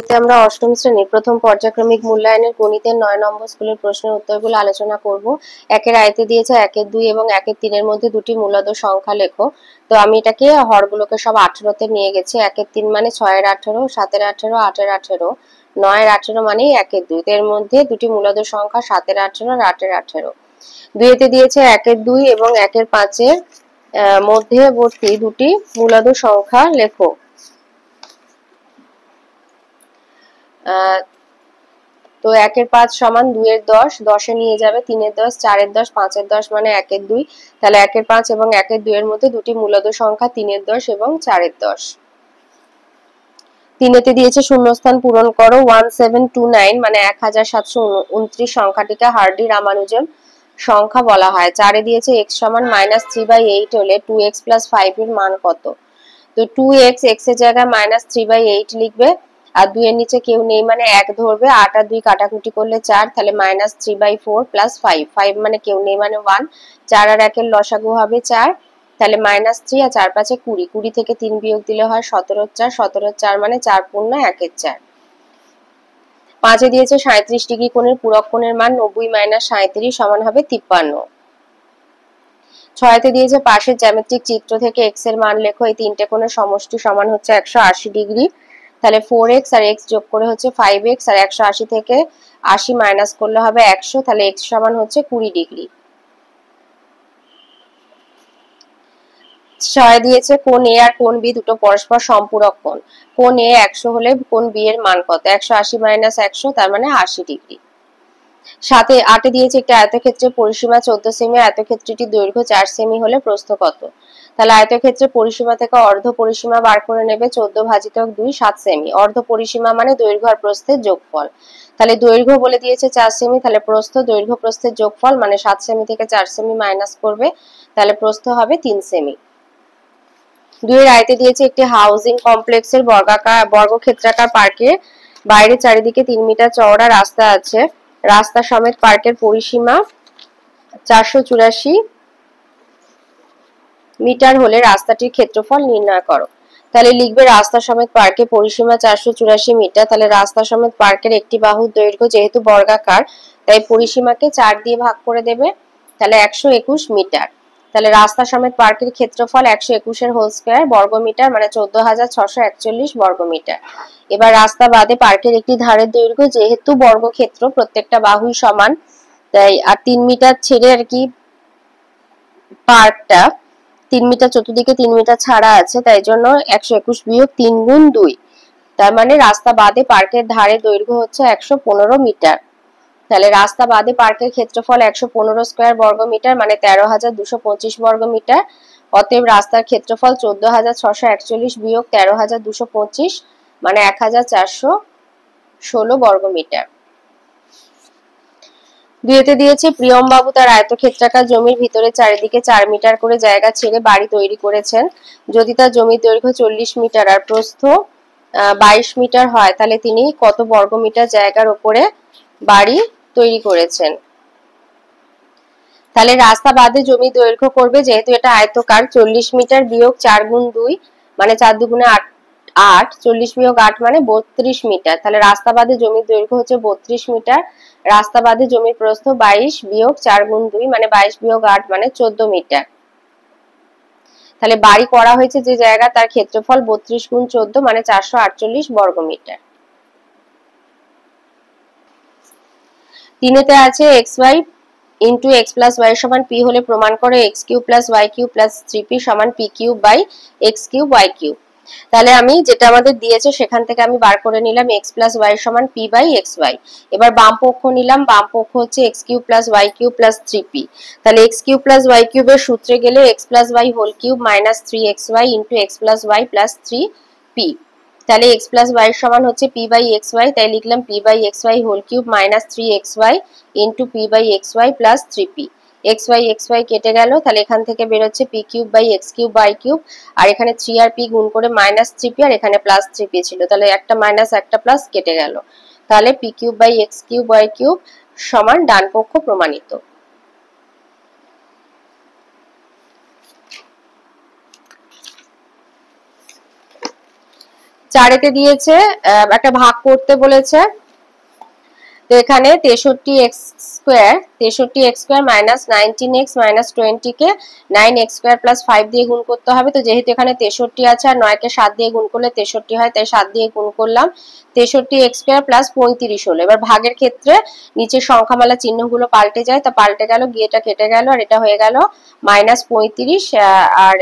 আমরা অষ্টম শ্রেণীর প্রথম পর্যায়ক্রমিক মূল্যায়নের গণিতের 9 নম্বর স্কুলের প্রশ্নের উত্তরগুলো আলোচনা করব। একের আয়তে দিয়েছে 1 2 এবং 1 3 মধ্যে দুটি মূলদ সংখ্যা লেখো। তো আমি এটাকে হরগুলোকে সব 18 তে নিয়ে গেছি। 1 3 মানে 6 18, 7 18, 8 18, 9 18 মানে 1 2। এর মধ্যে দুটি মূলদ সংখ্যা 7 18 আর 8 18। 2 তে দিয়েছে 1 2 এবং 1 5 এর মধ্যবর্তী দুটি মূলদ সংখ্যা লেখো। তো 1 5 সমান 2 10, 10 এ নিয়ে যাবে 3 10, 4 10, 5 10 মানে 1 2। তাহলে 1 5 এবং 1 2 এর মধ্যে দুটি মূলদ সংখ্যা 3 10 এবং 4 10। 3 তে দিয়েছে শূন্যস্থান পূরণ করো। 1729 মানে 1729 সংখ্যাটিকে হার্ডি রামানুজন সংখ্যা বলা হয়। 4 এ দিয়েছে x সমান -3/8 হলে 2x + 5 এর মান কত? তো 2x x এর জায়গায় -3/8 লিখবে, আর 2 এর নিচে কেউ নেই মানে 1 ধরবে। 8 আর 2 কাটাকুটি করলে 4, তাহলে -3/4 + 5, 5 মানে কেউ নেই মানে 1, 4 আর 1 এর লসাগু হবে 4, তাহলে -3 আর 4 5 20, 20 থেকে 3 বিয়োগ দিলে হয় 17 4, 17 4 মানে 4 পূর্ণ 1 এর 4। 5 এ দিয়েছে 37 ডিগ্রি কোণের পূরক কোণের মান 90 - 37 সমান হবে 53। 6 তে দিয়েছে পাশের জ্যামিতিক চিত্র থেকে x এর মান লেখো। এই তিনটে কোণের সমষ্টি সমান হচ্ছে 180 ডিগ্রি। তাহলে 4x আর x যোগ করে হচ্ছে 5x, আর 180 থেকে 80 মাইনাস করলে হবে 100, তাহলে x সমান হচ্ছে 20 ডিগ্রি। 6 দিয়েছে কোণ A আর কোণ B দুটো পরস্পর সম্পূরক কোণ। কোণ A 100 হলে কোণ B এর মান কত? 180 - 100 তার মানে 80 ডিগ্রি। 8 এ দিয়েছে একটি আয়তক্ষেত্রের পরিসীমা 14 সেমি, আয়তক্ষেত্রটির দৈর্ঘ্য 4 সেমি হলে প্রস্থ কত? তাহলে আয়তক্ষেত্রের পরিসীমা থেকে অর্ধ পরিসীমা বার করে নেবে। 14 ভাজিতক 2 7 সেমি। অর্ধ পরিসীমা মানে দৈর্ঘ্য আর প্রস্থের যোগফল। তাহলে দৈর্ঘ্য বলে দিয়েছে 4 সেমি, তাহলে প্রস্থ দৈর্ঘ্য প্রস্থের যোগফল মানে 7 সেমি থেকে 4 সেমি মাইনাস করবে, তাহলে প্রস্থ হবে 3 সেমি। 2 এর আয়তে দিয়েছে একটি হাউজিং কমপ্লেক্সের বর্গক্ষেত্রাকার পার্কের বাইরে চারিদিকে 3 মিটার চওড়া রাস্তা আছে। রাস্তা সমেত পার্কের পরিসীমা 484 মিটার হলে রাস্তাটির ক্ষেত্রফল নির্ণয় করো। তাহলে লিখবে রাস্তা সমেত পার্কের পরিসীমা 484 মিটার। তাহলে রাস্তা সমেত পার্কের একটি বাহুর দৈর্ঘ্য যেহেতু বর্গাকার, তাই পরিসীমাকে 4 দিয়ে ভাগ করে দেবে, তাহলে 121 মিটার। তাহলে রাস্তা সমেত পার্কের ক্ষেত্রফল 121 এর হোল স্কয়ার বর্গমিটার মানে 14641 বর্গমিটার। এবার রাস্তা বাদে পার্কের একটি ধারের দৈর্ঘ্য যেহেতু বর্গক্ষেত্র প্রত্যেকটা বাহুই সমান, তাই আর 3 মিটার ছেড়ে আর কি পার্কটা 3 মিটার চতুর্দিকে 3 মিটার ছাড়া আছে, তাই জন্য 121 বিয়োগ 3 গুণ 2, তার মানে রাস্তা বাদে পার্কের ধারে দৈর্ঘ্য হচ্ছে 115 মিটার। তাহলে রাস্তা বাদে পার্কের ক্ষেত্রফল 115 স্কয়ার বর্গমিটার মানে 13225 বর্গমিটার। অতএব রাস্তার ক্ষেত্রফল 14641 বিয়োগ 13225 মানে 1416 বর্গমিটার। 2 তে দিয়েছে প্রিয়ম বাবু তার আয়তক্ষেত্রাকার জমির ভিতরে চারিদিকে 4 মিটার করে জায়গা ছেড়ে বাড়ি তৈরি করেছেন। যদি তার জমির দৈর্ঘ্য 40 মিটার আর প্রস্থ 22 মিটার হয়, তাহলে তিনি কত বর্গমিটার জায়গার উপরে বাড়ি তৈরি করেছেন? তাহলে রাস্তা বাদে জমি দৈর্ঘ্য করবে, যেহেতু এটা আয়তকার, 40 মিটার বিয়োগ 4 গুণ 2 মানে 4 দুগুণে 8, 40 বিয়োগ 8 মানে 32 মিটার। তাহলে রাস্তা বাদে জমির দৈর্ঘ্য হচ্ছে 32 মিটার। রাস্তা বাদে জমির প্রস্থ 22 বিয়োগ 4 গুণ 2 মানে 22 বিয়োগ 8 মানে 14 মিটার। তাহলে বাড়ি করা হয়েছে যে জায়গা তার ক্ষেত্রফল 32 গুণ 14 মানে 448 বর্গমিটার। 3 তে আছে xy into x plus y সমান p হলে প্রমাণ করো x cube plus y cube plus 3p সমান p cube by x cube y cube. তাহলে আমি যেটা আমাদের দিয়েছে সেখান থেকে আমি বার করে নিলাম x প্লাস y সমান p বাই xy। এবার বাম পক্ষ নিলাম, বাম পক্ষ হচ্ছে x cube plus y cube plus 3p। তাহলে x কিউব প্লাস y কিউবের সূত্রে গেলে x plus y whole cube minus 3xy into x plus y plus 3p। তাহলে x প্লাস y সমান হচ্ছে p বাই xy, তাই লিখলাম p by xy whole cube minus 3xy into p by xy plus 3p। xy কেটে গেল, তাহলে এখান থেকে বেরোচ্ছে p cube by x cube y cube, আর এখানে 3 আর p গুণ করে মাইনাস 3p আর এখানে প্লাস 3p ছিল, তাহলে একটা মাইনাস একটা প্লাস কেটে গেল। তাহলে p cube by x cube y cube সমান ডান পক্ষ প্রমাণিত। 4 তে দিয়েছে একটা ভাগ করতে বলেছে। তো এখানে 63x square minus 19x minus 20 কে 9x স্কয়ার প্লাস 5 দিয়ে গুণ করতে হবে। তো যেহেতু এখানে 63 আছে আর 9 কে 7 দিয়ে গুণ করলে 63 হয়, তাই 7 দিয়ে গুণ করলাম। 63x স্কয়ার প্লাস 35 হলো। এবার ভাগের ক্ষেত্রে নিচের সংখ্যামালা চিহ্নগুলো পাল্টে যায়, তা পাল্টে গেল, গিয়ে এটা কেটে গেল আর এটা হয়ে গেল -35 আর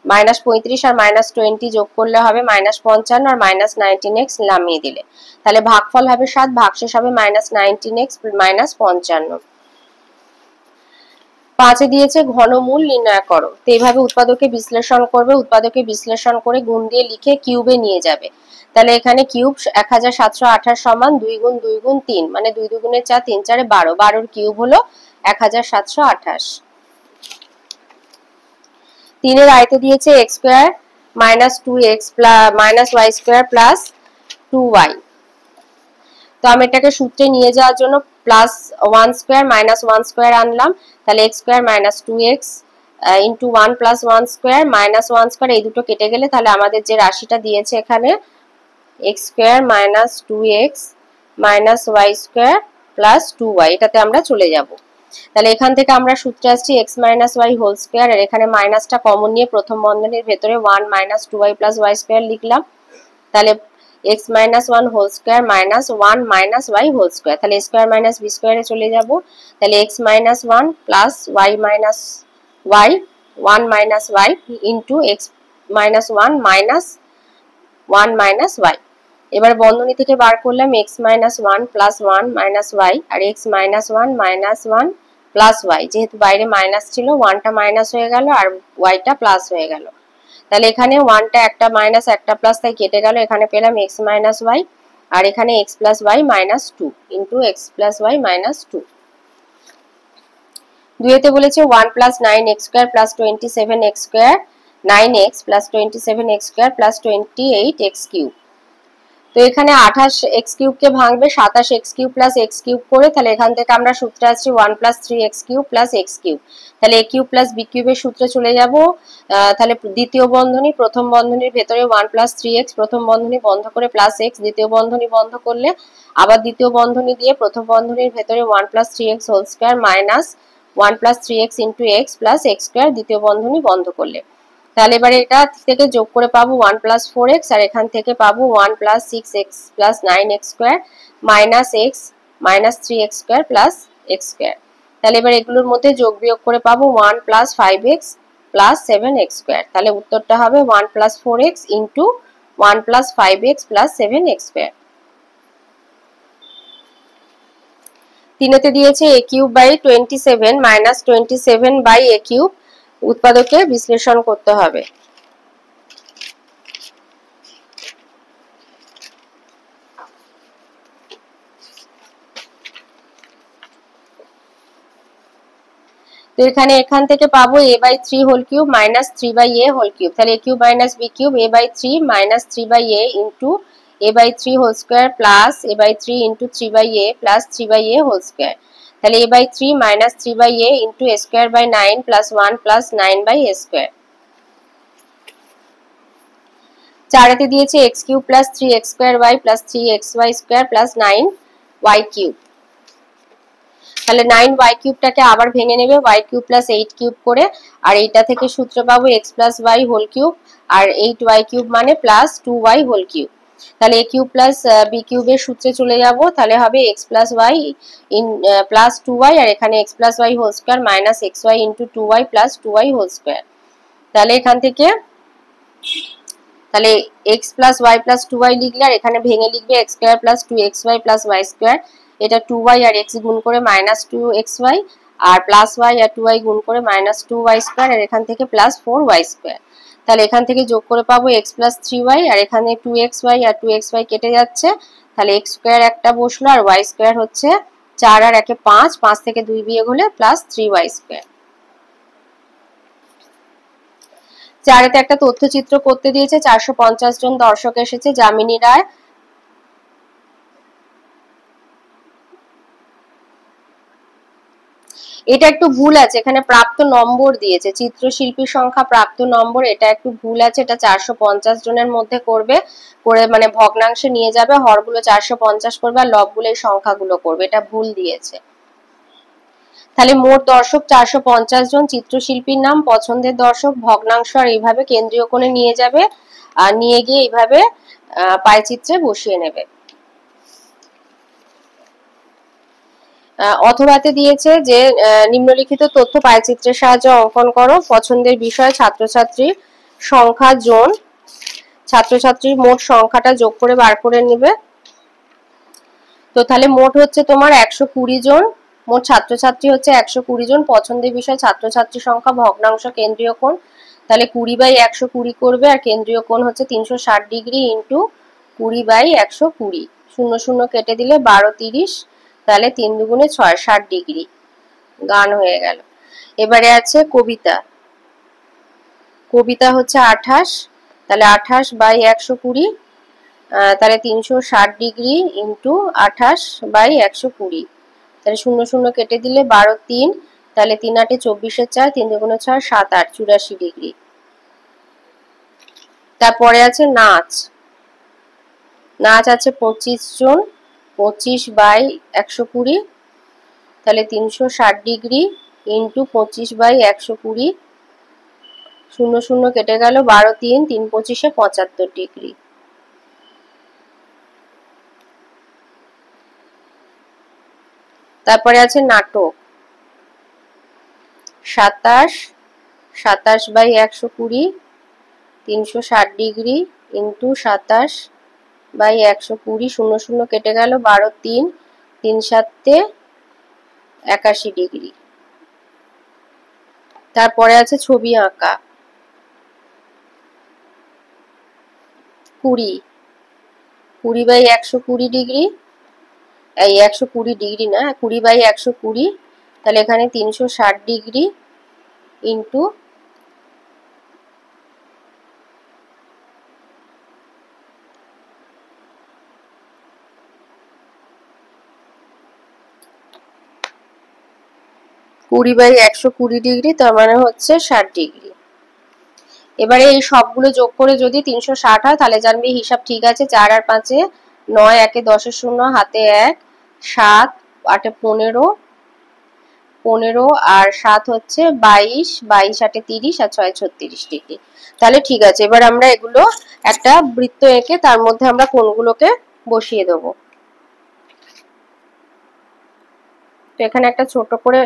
-35 আর -20 যোগ করলে হবে -55 আর -19x নামিয়ে দিলে তাহলে ভাগফল হবে 7, ভাগশেষ হবে -19x -55। 5 এ দিয়েছে ঘনমূল নির্ণয় করো। তো এইভাবে উৎপাদকে বিশ্লেষণ করবে, উৎপাদকে বিশ্লেষণ করে গুণ দিয়ে লিখে কিউবে নিয়ে যাবে। তাহলে এখানে কিউব 1728 সমান 2 গুণ 2 গুণ 3 মানে 2 দুগুণে 4 3 4 12, 12 এর কিউব হলো 1728। 3 এর আয়তে দিয়েছে x square minus 2x minus y square plus 2y। তো আমি এটাকে সূত্রে নিয়ে যাওয়ার জন্য প্লাস 1 স্কয়ার মাইনাস 1 স্কয়ার আনলাম, তাহলে x square minus 2x into 1 plus 1 square minus 1 square, এই দুটো কেটে গেলে তাহলে আমাদের যে রাশিটা দিয়েছে এখানে x square minus 2x minus y square plus 2y, এটাতে আমরা চলে যাব। তাহলে এখান থেকে আমরা সূত্রে আসছি x minus y whole square, আর এখানে মাইনাসটা কমন নিয়ে প্রথম বন্ধনীর ভেতরে 1 minus 2y plus y square লিখলাম। তাহলে x minus 1 whole square minus 1 minus y whole square, তাহলে স্কয়ার মাইনাস b স্কয়ারে চলে যাব। তাহলে x minus 1 plus y minus y 1 minus y into x minus 1 minus 1 minus y। এবার বন্ধনী থেকে বার করলাম x minus 1 plus 1 minus y আর x minus 1 minus 1 plus y, যেহেতু বাইরে মাইনাস ছিল 1টা মাইনাস হয়ে গেল আর yটা প্লাস হয়ে গেল। তাহলে এখানে 1টা একটা মাইনাস একটা প্লাস, তাই কেটে গেল। এখানে পেলাম x মাইনাস y আর এখানে x plus y minus 2 into x plus y minus 2। 2 এতে বলেছে 1 plus 9x square plus 27x square 9x plus 27x square plus 28x cube. তো এখানে 28x কিউব কে ভাঙবে 27x cube plus x cube করে, তাহলে এখান থেকে আমরা সূত্রে আসছি 1 plus 3x cube plus x cube. তাহলে a কিউব প্লাস b কিউবের সূত্রে চলে যাব। তাহলে দ্বিতীয় বন্ধনী প্রথম বন্ধনীর ভেতরে 1 প্লাস 3x প্রথম বন্ধনী বন্ধ করে প্লাস x দ্বিতীয় বন্ধনী বন্ধ করলে, আবার দ্বিতীয় বন্ধনী দিয়ে প্রথম বন্ধনীর ভেতরে 1 plus 3x whole square minus 1 plus 3x into x plus x square দ্বিতীয় বন্ধনী বন্ধ করলে। তাহলে এবারে এটা থেকে যোগ করে পাবো 1 প্লাস 4x আর এখান থেকে পাবো 1 plus 6x plus 9x square minus x minus 3x square plus x square. তাহলে এবার এগুলোর মধ্যে যোগ বিয়োগ করে পাবো 1 plus 5x plus 7x square. তাহলে উত্তরটা হবে 1 plus 4x into 1 plus 5x plus 7x square. 3 তে দিয়েছে a cube by 27 minus 27 by a cube, উৎপাদকে বিশ্লেষণ করতে হবে। তো এখান থেকে পাবো a by 3 whole cube minus 3 by a whole cube, তাহলে a cube minus b cube a by 3 minus 3 by a into a by 3 whole square plus a by 3 into 3 by a plus 3 by a whole square. তাহলে a by 3 minus 3 by a into a square by 9 plus 1 plus 9 by a square. 4 তে দিয়েছে x cube plus 3x square y plus 3xy square plus 9y cube. তাহলে 9y কিউবটাকে আবার ভেঙে নেবে y cube plus 8 cube করে, আর এইটা থেকে সূত্র পাবো x plus y whole cube আর 8y কিউব মানে প্লাস 2y হোল কিউব। তাহলে a কিউব প্লাস b কিউবের সূত্রে চলে যাব, তাহলে হবে x plus y in plus 2y আর এখানে x plus y whole square minus xy into 2y plus 2y whole square. তাহলে এখান থেকে তাহলে x plus y plus 2y লিখলে আর এখানে ভেঙে লিখবে x square plus 2xy plus y square, এটা 2y আর x গুণ করে মাইনাস 2xy আর প্লাস y আর 2y গুণ করে মাইনাস 2y স্কয়ার আর এখান থেকে প্লাস 4y স্কয়ার। তাহলে এখান থেকে যোগ করে পাবো x প্লাস 3y আর এখানে 2xy আর 2xy কেটে যাচ্ছে, তাহলে x স্কয়ার একটা বসলো আর y স্কয়ার হচ্ছে 4 আর 1 এ 5, 5 থেকে 2 বিয়োগ হলে প্লাস 3y স্কয়ার। 4 তে একটা তথ্যচিত্র করতে দিয়েছে, 450 জন দর্শক এসেছে। যামিনী রায় এটা একটু ভুল আছে, এখানে প্রাপ্ত নম্বর দিয়েছে চিত্রশিল্পীর সংখ্যা প্রাপ্ত নম্বর, এটা একটু ভুল আছে। এটা 450 জনের মধ্যে করবে, করে মানে ভগ্নাংশে নিয়ে যাবে, হরগুলো 450 করবে আর লবগুলো এই সংখ্যাগুলো করবে, এটা ভুল দিয়েছে। তাহলে মোট দর্শক 450 জন, চিত্রশিল্পীর নাম, পছন্দের দর্শক, ভগ্নাংশ আর এইভাবে কেন্দ্রীয় কোণে নিয়ে যাবে আর নিয়ে গিয়ে এইভাবে পাইচিত্রে বসিয়ে নেবে। অথবাতে দিয়েছে যে নিম্নলিখিত তথ্য পাইচিত্রের সাহায্যে অঙ্কন করো। পছন্দের বিষয় ছাত্রছাত্রীর সংখ্যা জন, ছাত্রছাত্রীর মোট সংখ্যাটা যোগ করে বার করে নেবে। তো তাহলে মোট হচ্ছে তোমার 120 জন, মোট ছাত্রছাত্রী হচ্ছে 120 জন। পছন্দের বিষয় ছাত্রছাত্রী সংখ্যা, ভগ্নাংশ, কেন্দ্রীয় কোণ, তাহলে 20/120 করবে আর কেন্দ্রীয় কোণ হচ্ছে 360 ডিগ্রি ইন্টু 20/120, 0 0 কেটে দিলে 12 30, তাহলে 3 দুগুণে 6, 60 ডিগ্রি। গান হয়ে গেল। এবারে আছে কবিতা। কবিতা হচ্ছে 28, তাহলে 28/120, তাহলে 360 ডিগ্রি ইন্টু 28/120, তাহলে 0 0 কেটে দিলে 12 3, তাহলে 3 8 24 4, 3 দুগুণে 6, 7 8, 84 ডিগ্রি। তারপরে আছে নাচ। নাচ আছে 25 জন, 25/120, তাহলে 360 ডিগ্রি ইন্টু 25/120, 0 0 কেটে গেল 12 3, 3 25 75 ডিগ্রি। তারপরে আছে নাটক। 27, 27/120, 360 ডিগ্রি ইন্টু 27/120, 0 0 কেটে গেল 12 3, 3 7 81 ডিগ্রি। তারপরে আছে ছবি আঁকা। 20, 20/120 ডিগ্রি, এই 120 ডিগ্রি না, 20/120, তাহলে এখানে 360 ডিগ্রি ইন্টু 20/120 ডিগ্রি, তার মানে হচ্ছে 60 ডিগ্রি। এবারে এই সবগুলো যোগ করে যদি 360 হয় তাহলে জানবি হিসাব ঠিক আছে। 4 আর 5 9, 1 10 0, হাতে 1, 7 8 15, 15 আর 7 হচ্ছে 22, 22 8 30 আর 6 36 ডিগ্রি। তাহলে ঠিক আছে। এবার আমরা এগুলো একটা বৃত্ত এঁকে তার মধ্যে আমরা কোণগুলোকে বসিয়ে দেব। তো এখানে একটা ছোট করে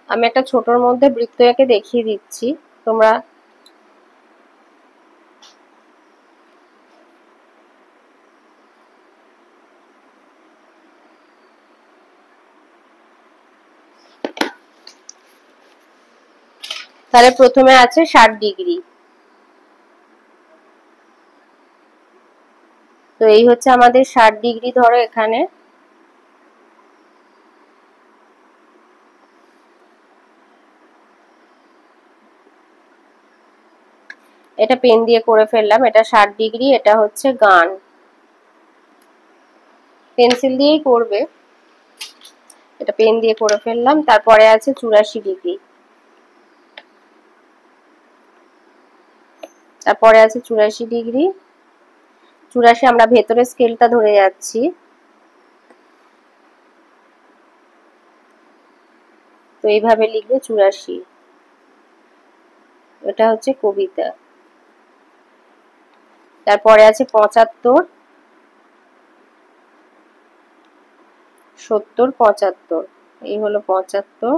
আমি একটা ছোটর মধ্যে বৃত্ত এঁকে দেখিয়ে দিচ্ছি, তোমরা তাহলে প্রথমে আছে 60 ডিগ্রি। তো এই হচ্ছে আমাদের 60 ডিগ্রি, ধরো এখানে এটা পেন দিয়ে করে ফেললাম, এটা 60 ডিগ্রি, এটা হচ্ছে গান, পেন্সিল দিয়েই করবে, এটা পেন দিয়ে করে ফেললাম। তারপরে আছে 84 ডিগ্রি, তারপরে আছে 84 ডিগ্রি, 84 আমরা ভেতরে স্কেলটা ধরে যাচ্ছি, তো এইভাবে লিখবে 84, এটা হচ্ছে কবিতা। তারপরে আছে 75, 70, 75, এই হলো 75।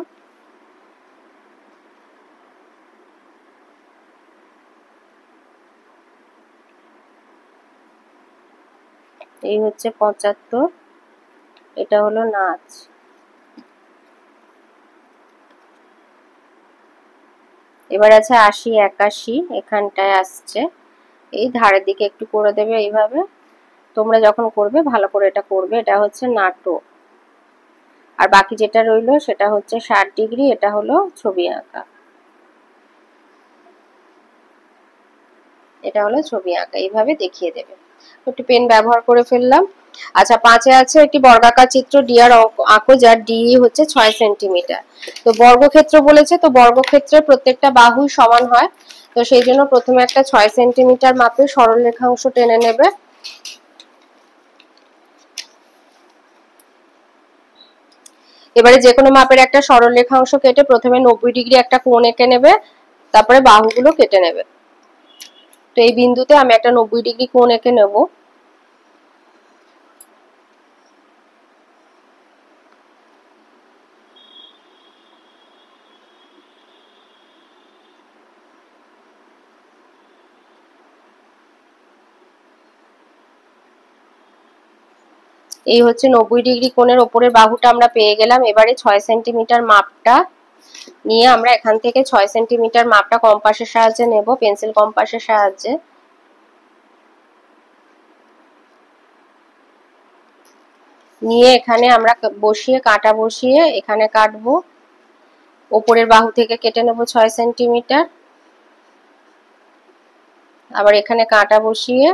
এই হচ্ছে 75, এটা হলো নাচ। এবার আছে 80, 81, এখানটায় আসছে, এই ধারের দিকে একটু করে দেবে এইভাবে। তোমরা যখন করবে ভালো করে এটা করবে, এটা হচ্ছে নাটক। আর বাকি যেটা রইলো সেটা হচ্ছে 60 ডিগ্রি, এটা হলো ছবি আঁকা। এটা হলো ছবি আঁকা, এইভাবে দেখিয়ে দেবে। একটু পেন ব্যবহার করে ফেললাম। আচ্ছা 5-এ আছে একটি বর্গাকার চিত্র ডিআর আঁকো যার ডি হচ্ছে 6 সেন্টিমিটার। তো বর্গক্ষেত্র বলেছে, তো বর্গক্ষেত্রের প্রত্যেকটা বাহুই সমান হয়, তো সেই জন্য প্রথমে একটা 6 সেন্টিমিটার মাপের সরলরেখাংশ টেনে নেবে। এবারে যে কোনো মাপের একটা সরলরেখাংশ কেটে প্রথমে 90 ডিগ্রি একটা কোণ এঁকে নেবে, তারপরে বাহুগুলো কেটে নেবে। তো এই বিন্দুতে আমি একটা 90 ডিগ্রি কোণ এঁকে নেব। এই হচ্ছে 90 ডিগ্রি কোণের ওপরের বাহুটা আমরা পেয়ে গেলাম। এবারে 6 সেন্টিমিটার মাপটা নিয়ে আমরা এখান থেকে 6 সেন্টিমিটার মাপটা কম্পাসের সাহায্যে নেব, পেন্সিল কম্পাসের সাহায্যে। নিয়ে এখানে আমরা বসিয়ে কাঁটা বসিয়ে এখানে কাটবো। ওপরের বাহু থেকে কেটে নেব 6 সেন্টিমিটার। আবার এখানে কাঁটা বসিয়ে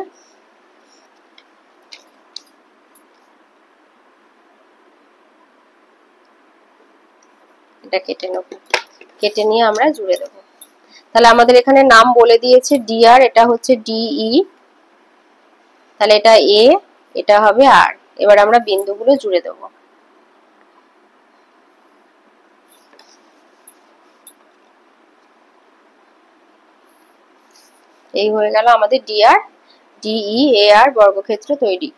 এটা কেটে নেব। কেটে নিয়ে আমরা জুড়ে দেব। তাহলে আমাদের এখানে নাম বলে দিয়েছে ডিআর, এটা হচ্ছে ডিই, তাহলে এটা এ, এটা হবে আর। এবার আমরা বিন্দুগুলো জুড়ে দেব। এই হয়ে গেল আমাদের ডিআর ডিই এ আর বর্গক্ষেত্র তৈরি।